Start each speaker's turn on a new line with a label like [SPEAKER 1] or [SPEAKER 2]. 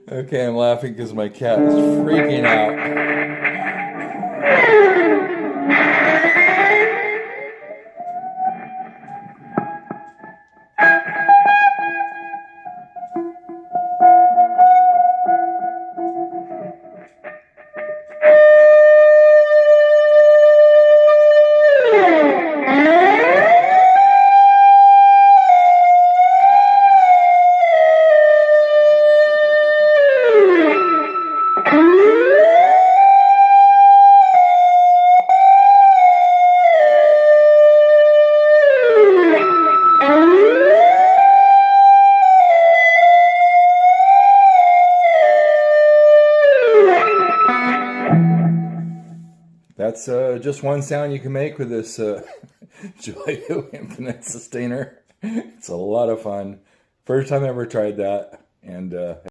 [SPEAKER 1] Okay, I'm laughing because my cat is freaking out. That's just one sound you can make with this JOYO Infinite Sustainer. It's a lot of fun. First time I ever tried that, and